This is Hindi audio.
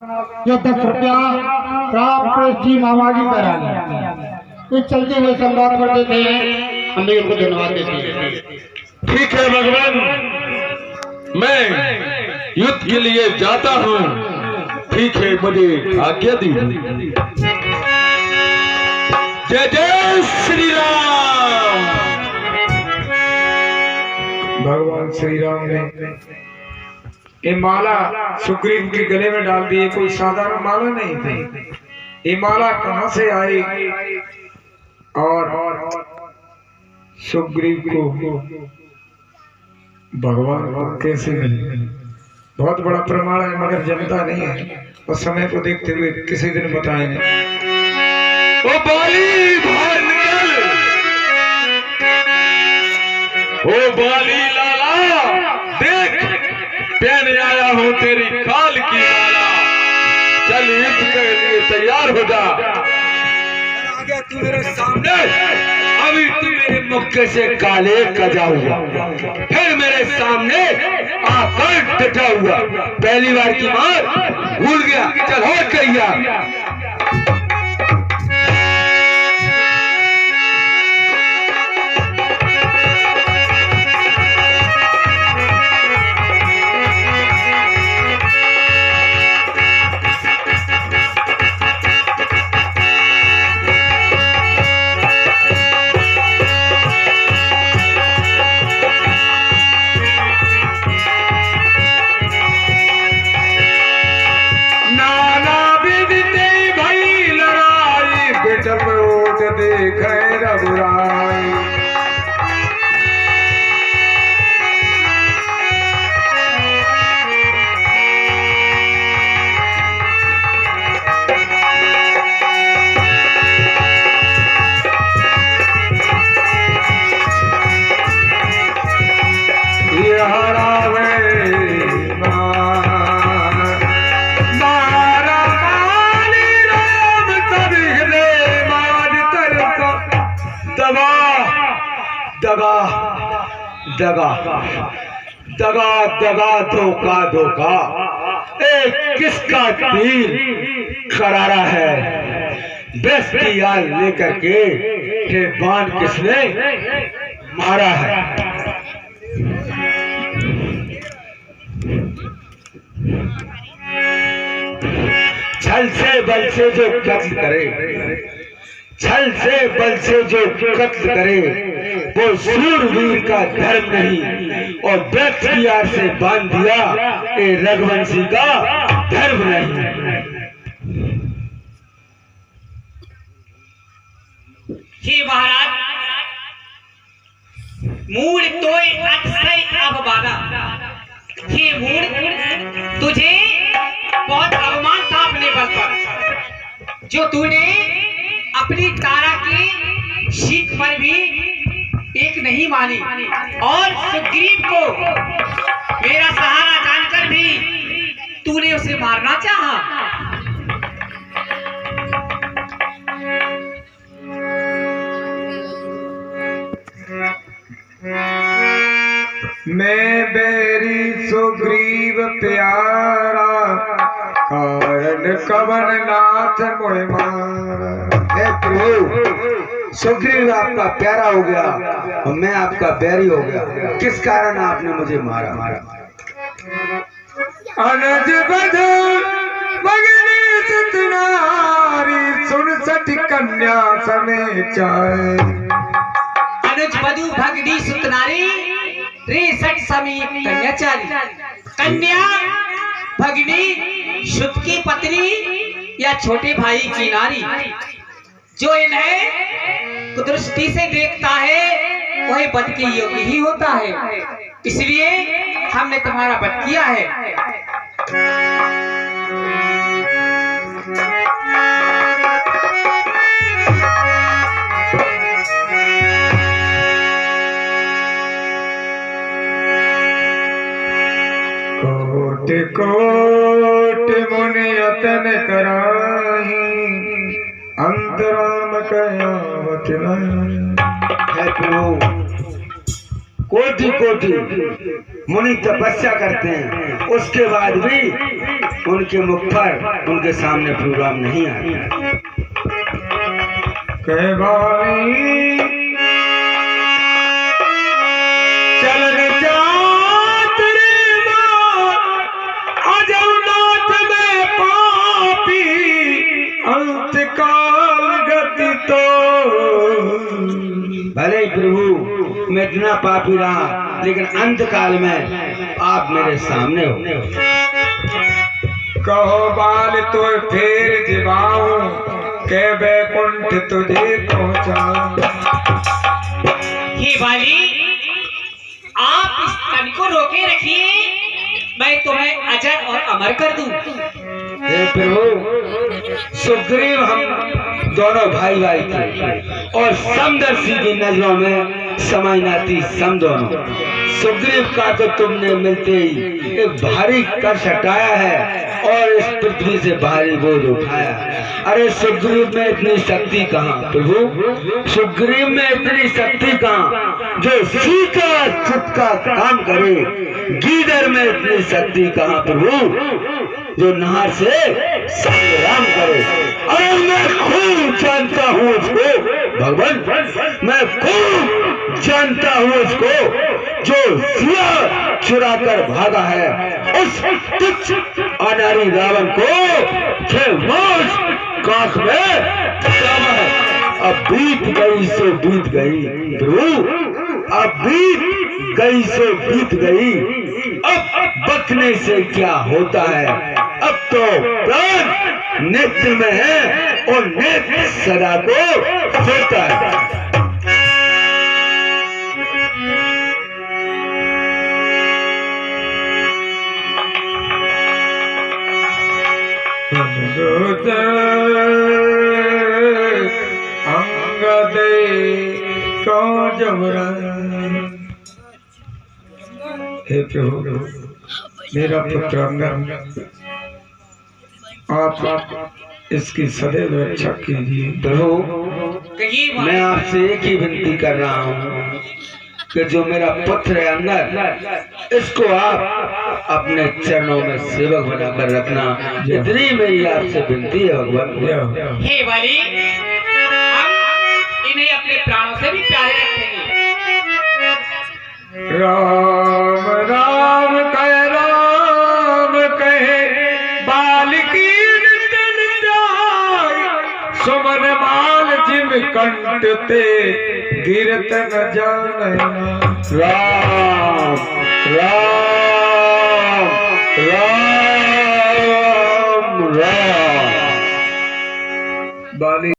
ये 10 रुपया राम कृष्ण जी मामाजी कराने इस चलते हुए सम्राट कर देते हैं, हम भी उनको धन्यवाद देते हैं। ठीक है भगवान, मैं युद्ध के लिए जाता हूँ। ठीक है, मुझे आज्ञा दी। जय जय श्री राम। भगवान श्री राम ने ये माला सुग्रीव के गले में डाल दी। कोई साधारण माला नहीं थी। ये माला कहां से आई और सुग्रीव को भगवान को कैसे मिली, बहुत बड़ा प्रमाण है, मगर जनता नहीं है और समय को देखते हुए किसी दिन बताएंगे। ओ बाली बाहर निकल, ओ बाली लाला देख, पहने आया हूँ तेरी काल की माला। चल युद्ध के लिए तैयार हो जा। आ गया तू मेरे सामने, अभी तू मेरे मुक्के से काले कजा हुआ, फिर मेरे सामने आकर डटा हुआ। पहली बार की मार भूल गया, चल हो गया। देख रघुराई दगा दगा दगा दगा धोखा धोखा। किसका तीर करारा है, बेस की याद लेकर के हे बाण किसने मारा है। छल से बल से जो कत्ल करे, छल से बल से जो कत्ल करे, वो सूरवीर का धर्म नहीं, और व्यक्त की आड़ से बांध दिया ये रघुवंशी का धर्म नहीं। हे महाराज, मूड तो अतिशय अब बाधा। हे मूड, तुझे बहुत अभिमान था अपने बल पर, जो तूने अपनी तारा की शीख पर भी एक नहीं मानी, और सुग्रीव को मेरा सहारा जानकर भी तूने उसे मारना चाहा। मैं बैरी सुग्रीव प्यारा, कारण कवन नाथ मोहे मारा। हे प्रभु, सुग्रीव आपका प्यारा हो गया और मैं आपका बैरी हो गया, किस कारण आपने मुझे मारा? अनज बधु भगनी सतनारी, सुन सठ कन्या समेत अनुज बधु भगनी सुतनारी, रे सठ समीप कन्याचारी। कन्या भगनी शुद्ध की पत्नी या छोटे भाई की नारी, जो इन्हें कुदृष्टि से देखता है वही वध के योग्य ही होता है, इसलिए हमने तुम्हारा वध किया है। कोट कोट मुनि यतन कराही, अंतराम कयावत नहीं। हे प्रभु, कोटि कोटि मुनि तपस्या करते हैं, उसके बाद भी उनके मुख पर उनके सामने प्रोग्राम नहीं आता। के बारी चल रे जात रे अजौनाथ में पापी अंतकाल गति तो। भले ही प्रभु मैं इतना पापी रहा, लेकिन अंत काल में आप मेरे सामने हो। कहो बाल तो फिर जिवाऊं के बैकुंठ तुझे पहुंचा। हे वाली, आप इस तन को रोके रखिए, मैं तुम्हें अजर और अमर कर दूं। हे प्रभु, सुग्रीव हम दोनों भाई भाई थे और समदर्शी की नजरों में समझनाती सम दोनों। सुग्रीव का तो तुमने मिलते ही एक भारी कष्ट हटाया है और इस पृथ्वी से भारी बोझ उठाया। अरे सुग्रीव में इतनी शक्ति कहाँ प्रभु? सुग्रीव में इतनी शक्ति कहाँ जो सीता चुपका काम करे? गीदड़ में इतनी शक्ति कहाँ प्रभु जो नहर से संग्राम करे? अरे मैं खूब जानता हूँ उसको भगवान, मैं खूब जानता हूँ उसको जो सिया चुरा कर भागा है। उस तुच्छ अनारी रावण को काख में दबाना है। अब बीत गई सो बीत गई प्रभु, अब बीत गई सो बीत गई, अब बकने से क्या होता है? अब तो प्राण नेत्र में है और नेत्र सदा को सोता है। अंगद को जबरा। हे प्रभु, मेरा पुत्र अंगद, आप इसकी सदैव रक्षा कीजिए। प्रभु कहिए मैं वाली। आपसे एक ही विनती कर रहा हूँ कि जो मेरा पुत्र है अंगद, इसको आप अपने चरणों में सेवक बनाकर रखना। इतनी मेरी आपसे विनती है भगवान। हे वाली, हम इन्हें अपने प्राणों से भी प्यारे रखेंगे। राम राम कहे बालिकी नितन त्याग, सुमन माल जिम कंठ ते गिरत न जाने। राम राम राम राम। बाली